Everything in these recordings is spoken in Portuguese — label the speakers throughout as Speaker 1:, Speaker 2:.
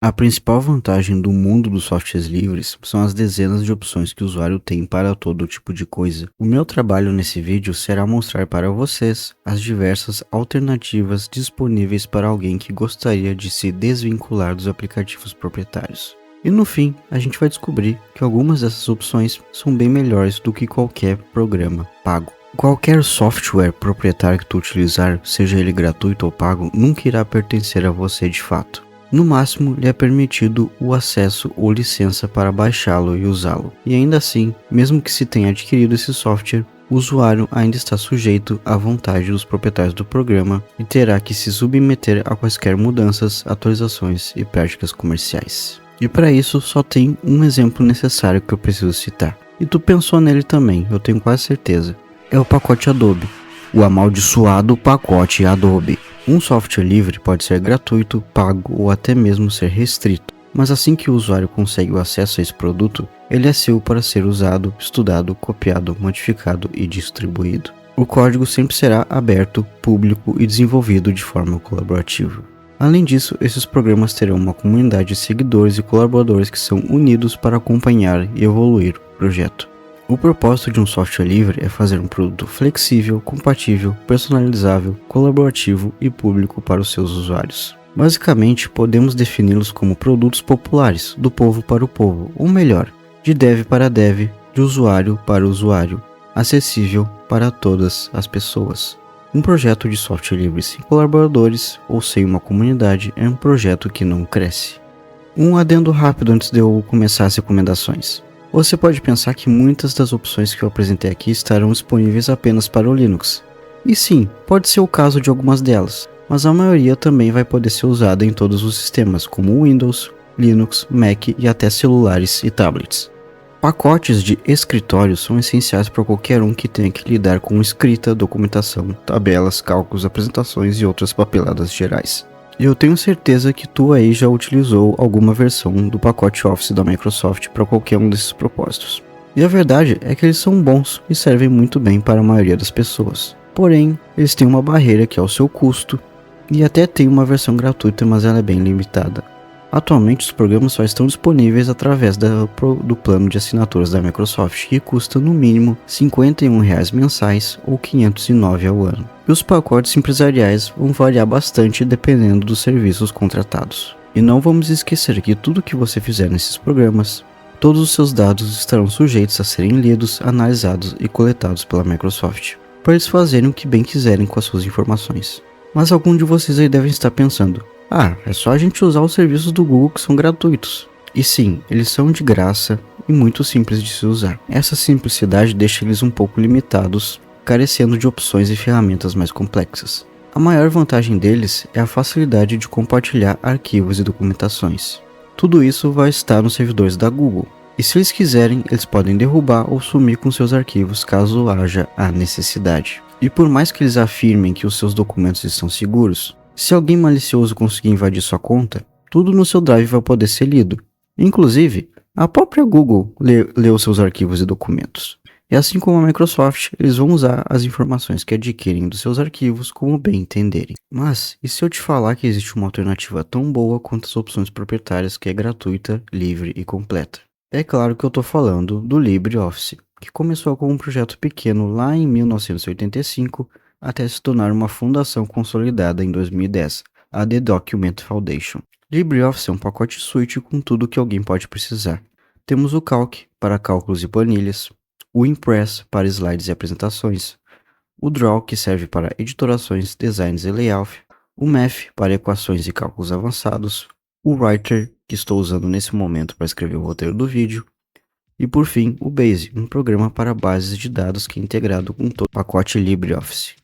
Speaker 1: A principal vantagem do mundo dos softwares livres são as dezenas de opções que o usuário tem para todo tipo de coisa. O meu trabalho nesse vídeo será mostrar para vocês as diversas alternativas disponíveis para alguém que gostaria de se desvincular dos aplicativos proprietários. E no fim, a gente vai descobrir que algumas dessas opções são bem melhores do que qualquer programa pago. Qualquer software proprietário que tu utilizar, seja ele gratuito ou pago, nunca irá pertencer a você de fato. No máximo, lhe é permitido o acesso ou licença para baixá-lo e usá-lo. E ainda assim, mesmo que se tenha adquirido esse software, o usuário ainda está sujeito à vontade dos proprietários do programa e terá que se submeter a quaisquer mudanças, atualizações e práticas comerciais. E para isso, só tem um exemplo necessário que eu preciso citar. E tu pensou nele também, eu tenho quase certeza. É o pacote Adobe. O amaldiçoado pacote Adobe. Um software livre pode ser gratuito, pago ou até mesmo ser restrito, mas assim que o usuário consegue o acesso a esse produto, ele é seu para ser usado, estudado, copiado, modificado e distribuído. O código sempre será aberto, público e desenvolvido de forma colaborativa. Além disso, esses programas terão uma comunidade de seguidores e colaboradores que são unidos para acompanhar e evoluir o projeto. O propósito de um software livre é fazer um produto flexível, compatível, personalizável, colaborativo e público para os seus usuários. Basicamente, podemos defini-los como produtos populares, do povo para o povo, ou melhor, de dev para dev, de usuário para usuário, acessível para todas as pessoas. Um projeto de software livre sem colaboradores ou sem uma comunidade é um projeto que não cresce. Um adendo rápido antes de eu começar as recomendações. Você pode pensar que muitas das opções que eu apresentei aqui estarão disponíveis apenas para o Linux. E sim, pode ser o caso de algumas delas, mas a maioria também vai poder ser usada em todos os sistemas, como Windows, Linux, Mac e até celulares e tablets. Pacotes de escritório são essenciais para qualquer um que tenha que lidar com escrita, documentação, tabelas, cálculos, apresentações e outras papeladas gerais. E eu tenho certeza que tu aí já utilizou alguma versão do pacote Office da Microsoft para qualquer um desses propósitos. E a verdade é que eles são bons e servem muito bem para a maioria das pessoas. Porém, eles têm uma barreira que é o seu custo, e até tem uma versão gratuita, mas ela é bem limitada. Atualmente os programas só estão disponíveis através do plano de assinaturas da Microsoft, que custa no mínimo R$ 51 mensais ou R$ 509 ao ano. E os pacotes empresariais vão variar bastante dependendo dos serviços contratados. E não vamos esquecer que tudo que você fizer nesses programas, todos os seus dados estarão sujeitos a serem lidos, analisados e coletados pela Microsoft, para eles fazerem o que bem quiserem com as suas informações. Mas algum de vocês aí devem estar pensando: é só a gente usar os serviços do Google que são gratuitos. E sim, eles são de graça e muito simples de se usar. Essa simplicidade deixa eles um pouco limitados, carecendo de opções e ferramentas mais complexas. A maior vantagem deles é a facilidade de compartilhar arquivos e documentações. Tudo isso vai estar nos servidores da Google. E se eles quiserem, eles podem derrubar ou sumir com seus arquivos caso haja a necessidade. E por mais que eles afirmem que os seus documentos estão seguros, se alguém malicioso conseguir invadir sua conta, tudo no seu Drive vai poder ser lido. Inclusive, a própria Google leu seus arquivos e documentos. E assim como a Microsoft, eles vão usar as informações que adquirem dos seus arquivos como bem entenderem. Mas, e se eu te falar que existe uma alternativa tão boa quanto as opções proprietárias que é gratuita, livre e completa? É claro que eu estou falando do LibreOffice, que começou como um projeto pequeno lá em 1985, até se tornar uma fundação consolidada em 2010, a The Document Foundation. LibreOffice é um pacote suite com tudo que alguém pode precisar. Temos o Calc para cálculos e planilhas, o Impress para slides e apresentações, o Draw que serve para editorações, designs e layout, o Math para equações e cálculos avançados, o Writer que estou usando nesse momento para escrever o roteiro do vídeo, e por fim o Base, um programa para bases de dados que é integrado com todo o pacote LibreOffice.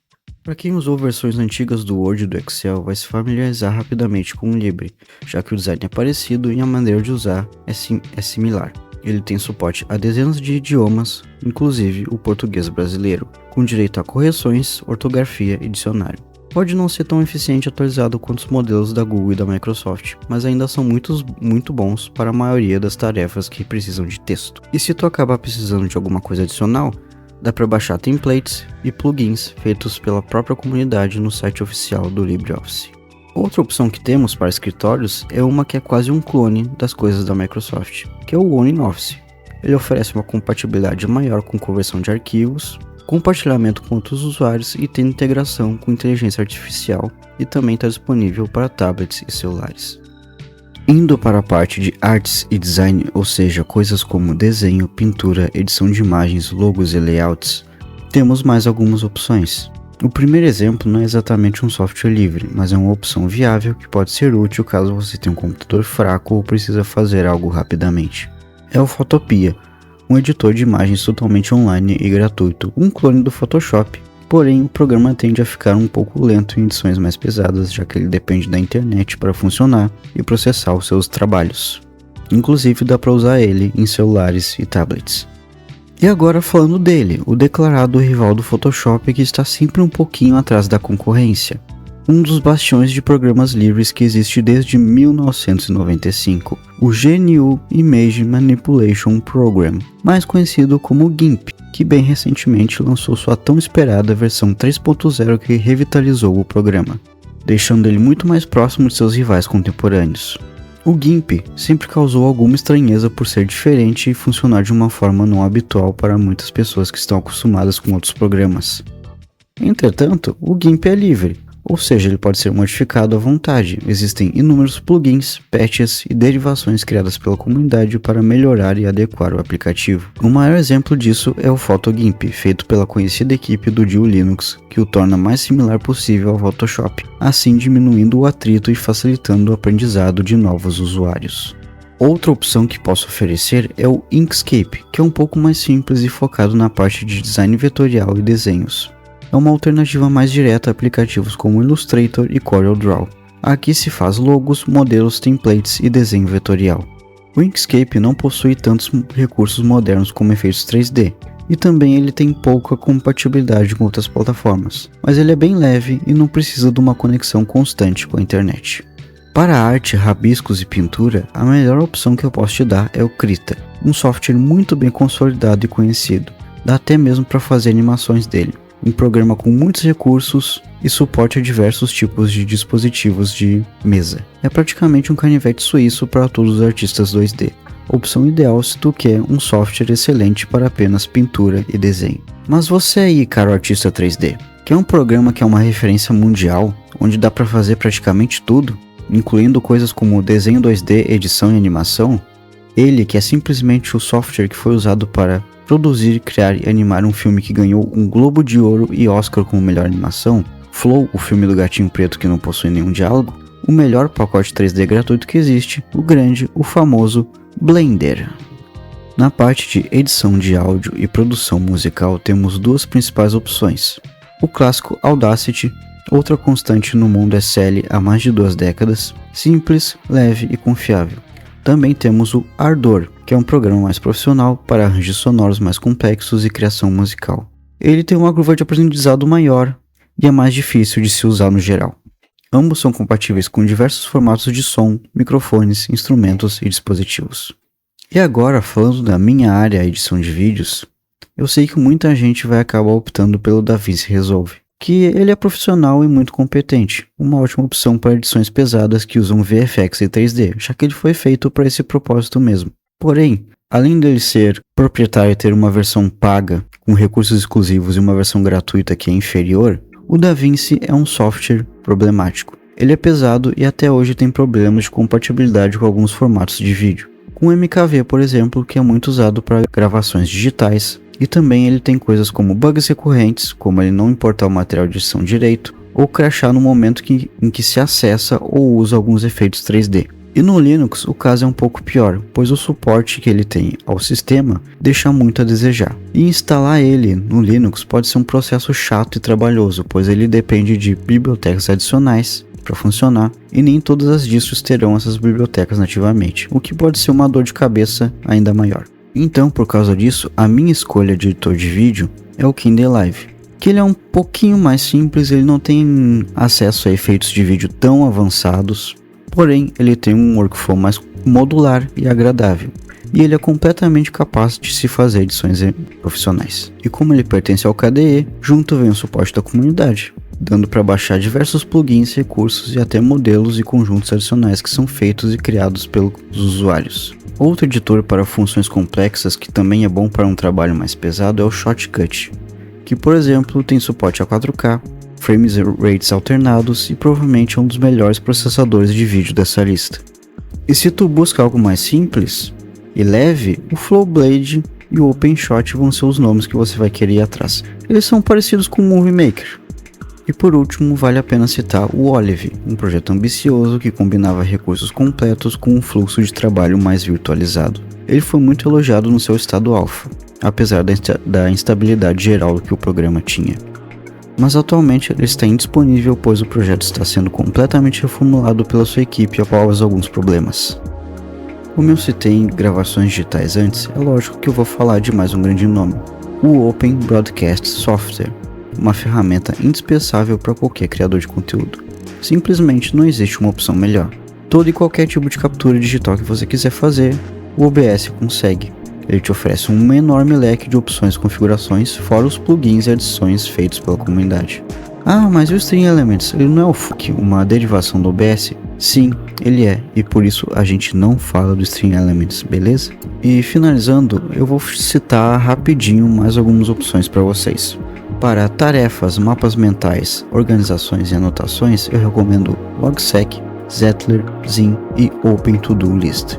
Speaker 1: Para quem usou versões antigas do Word e do Excel, vai se familiarizar rapidamente com o Libre, já que o design é parecido e a maneira de usar é similar. Ele tem suporte a dezenas de idiomas, inclusive o português brasileiro, com direito a correções, ortografia e dicionário. Pode não ser tão eficiente e atualizado quanto os modelos da Google e da Microsoft, mas ainda são muito bons para a maioria das tarefas que precisam de texto. E se tu acabar precisando de alguma coisa adicional, dá para baixar templates e plugins feitos pela própria comunidade no site oficial do LibreOffice. Outra opção que temos para escritórios é uma que é quase um clone das coisas da Microsoft, que é o OneOffice. Ele oferece uma compatibilidade maior com conversão de arquivos, compartilhamento com outros usuários e tem integração com inteligência artificial e também está disponível para tablets e celulares. Indo para a parte de artes e design, ou seja, coisas como desenho, pintura, edição de imagens, logos e layouts, temos mais algumas opções. O primeiro exemplo não é exatamente um software livre, mas é uma opção viável que pode ser útil caso você tenha um computador fraco ou precisa fazer algo rapidamente. É o Photopea, um editor de imagens totalmente online e gratuito, um clone do Photoshop. Porém, o programa tende a ficar um pouco lento em edições mais pesadas, já que ele depende da internet para funcionar e processar os seus trabalhos. Inclusive dá para usar ele em celulares e tablets. E agora falando dele, o declarado rival do Photoshop que está sempre um pouquinho atrás da concorrência. Um dos bastiões de programas livres que existe desde 1995, o GNU Image Manipulation Program, mais conhecido como GIMP, que bem recentemente lançou sua tão esperada versão 3.0 que revitalizou o programa, deixando ele muito mais próximo de seus rivais contemporâneos. O GIMP sempre causou alguma estranheza por ser diferente e funcionar de uma forma não habitual para muitas pessoas que estão acostumadas com outros programas. Entretanto, o GIMP é livre, ou seja, ele pode ser modificado à vontade. Existem inúmeros plugins, patches e derivações criadas pela comunidade para melhorar e adequar o aplicativo. O maior exemplo disso é o PhotoGIMP, feito pela conhecida equipe do GNU Linux, que o torna mais similar possível ao Photoshop, assim diminuindo o atrito e facilitando o aprendizado de novos usuários. Outra opção que posso oferecer é o Inkscape, que é um pouco mais simples e focado na parte de design vetorial e desenhos. É uma alternativa mais direta a aplicativos como Illustrator e CorelDRAW. Aqui se faz logos, modelos, templates e desenho vetorial. O Inkscape não possui tantos recursos modernos como efeitos 3D, e também ele tem pouca compatibilidade com outras plataformas, mas ele é bem leve e não precisa de uma conexão constante com a internet. Para arte, rabiscos e pintura, a melhor opção que eu posso te dar é o Krita, um software muito bem consolidado e conhecido, dá até mesmo para fazer animações dele. Um programa com muitos recursos e suporte a diversos tipos de dispositivos de mesa. É praticamente um canivete suíço para todos os artistas 2D. Opção ideal se tu quer um software excelente para apenas pintura e desenho. Mas você aí, caro artista 3D, quer um programa que é uma referência mundial, onde dá para fazer praticamente tudo, incluindo coisas como desenho 2D, edição e animação? Ele, que é simplesmente o software que foi usado para produzir, criar e animar um filme que ganhou um Globo de Ouro e Oscar como melhor animação, Flow, o filme do gatinho preto que não possui nenhum diálogo, o melhor pacote 3D gratuito que existe, o famoso Blender. Na parte de edição de áudio e produção musical temos duas principais opções. O clássico Audacity, outra constante no mundo SL há mais de 2 décadas, simples, leve e confiável. Também temos o Ardor, que é um programa mais profissional para arranjos sonoros mais complexos e criação musical. Ele tem uma curva de aprendizado maior e é mais difícil de se usar no geral. Ambos são compatíveis com diversos formatos de som, microfones, instrumentos e dispositivos. E agora, falando da minha área, edição de vídeos, eu sei que muita gente vai acabar optando pelo DaVinci Resolve, que ele é profissional e muito competente, uma ótima opção para edições pesadas que usam VFX e 3D, já que ele foi feito para esse propósito mesmo. Porém, além dele ser proprietário e ter uma versão paga, com recursos exclusivos e uma versão gratuita que é inferior, o DaVinci é um software problemático. Ele é pesado e até hoje tem problemas de compatibilidade com alguns formatos de vídeo, com o MKV, por exemplo, que é muito usado para gravações digitais, e também ele tem coisas como bugs recorrentes, como ele não importar o material de edição direito, ou crashar no momento em que se acessa ou usa alguns efeitos 3D. E no Linux o caso é um pouco pior, pois o suporte que ele tem ao sistema deixa muito a desejar. E instalar ele no Linux pode ser um processo chato e trabalhoso, pois ele depende de bibliotecas adicionais para funcionar, e nem todas as distros terão essas bibliotecas nativamente, o que pode ser uma dor de cabeça ainda maior. Então, por causa disso, a minha escolha de editor de vídeo é o Kdenlive, que ele é um pouquinho mais simples, ele não tem acesso a efeitos de vídeo tão avançados, porém ele tem um workflow mais modular e agradável, e ele é completamente capaz de se fazer edições profissionais. E como ele pertence ao KDE, junto vem o suporte da comunidade. dando para baixar diversos plugins, recursos e até modelos e conjuntos adicionais que são feitos e criados pelos usuários. Outro editor para funções complexas que também é bom para um trabalho mais pesado é o Shotcut, que por exemplo tem suporte a 4K, frames rates alternados e provavelmente é um dos melhores processadores de vídeo dessa lista. E se tu busca algo mais simples e leve, o Flowblade e o OpenShot vão ser os nomes que você vai querer ir atrás. Eles são parecidos com o Movie Maker. E por último, vale a pena citar o Olive, um projeto ambicioso que combinava recursos completos com um fluxo de trabalho mais virtualizado. Ele foi muito elogiado no seu estado alpha, apesar da instabilidade geral que o programa tinha. Mas atualmente ele está indisponível, pois o projeto está sendo completamente reformulado pela sua equipe após alguns problemas. Como eu citei em gravações digitais antes, é lógico que eu vou falar de mais um grande nome, o Open Broadcast Software, uma ferramenta indispensável para qualquer criador de conteúdo. Simplesmente não existe uma opção melhor. Todo e qualquer tipo de captura digital que você quiser fazer, o OBS consegue. Ele te oferece um enorme leque de opções e configurações, fora os plugins e adições feitos pela comunidade. Ah, mas o Stream Elements, ele não é o FUC, uma derivação do OBS? Sim, ele é, e por isso a gente não fala do Stream Elements, beleza? E finalizando, eu vou citar rapidinho mais algumas opções para vocês. Para tarefas, mapas mentais, organizações e anotações, eu recomendo Logseq, Zettler, Zin e Open To-Do List.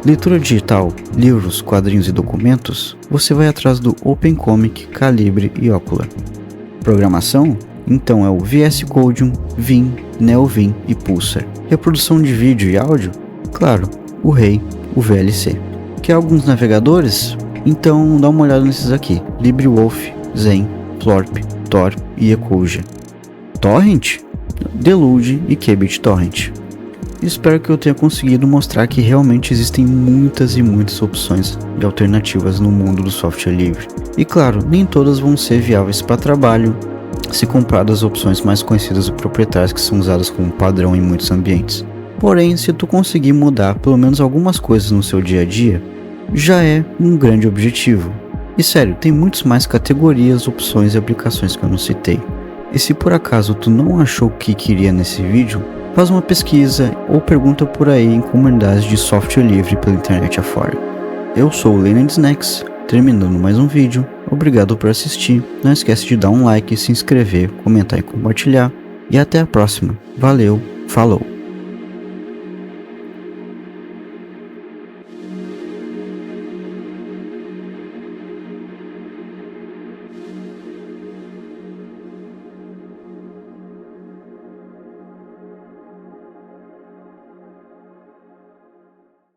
Speaker 1: Leitura digital, livros, quadrinhos e documentos, você vai atrás do OpenComic, Calibre e Ocular. Programação? Então é o VS Code, Vim, NeoVim e Pulsar. Reprodução de vídeo e áudio? Claro, o Rei, o VLC. Quer alguns navegadores? Então dá uma olhada nesses aqui, LibreWolf, Zen, Florp, Tor e Ecosia. Torrent? Deluge e KBitTorrent. Espero que eu tenha conseguido mostrar que realmente existem muitas e muitas opções e alternativas no mundo do software livre. E claro, nem todas vão ser viáveis para trabalho, se compradas as opções mais conhecidas e proprietárias que são usadas como padrão em muitos ambientes. Porém, se tu conseguir mudar pelo menos algumas coisas no seu dia a dia, já é um grande objetivo. E sério, tem muitas mais categorias, opções e aplicações que eu não citei. E se por acaso tu não achou o que queria nesse vídeo, faz uma pesquisa ou pergunta por aí em comunidades de software livre pela internet afora. Eu sou o Leonard Snacks, terminando mais um vídeo. Obrigado por assistir, não esquece de dar um like, se inscrever, comentar e compartilhar. E até a próxima. Valeu, falou!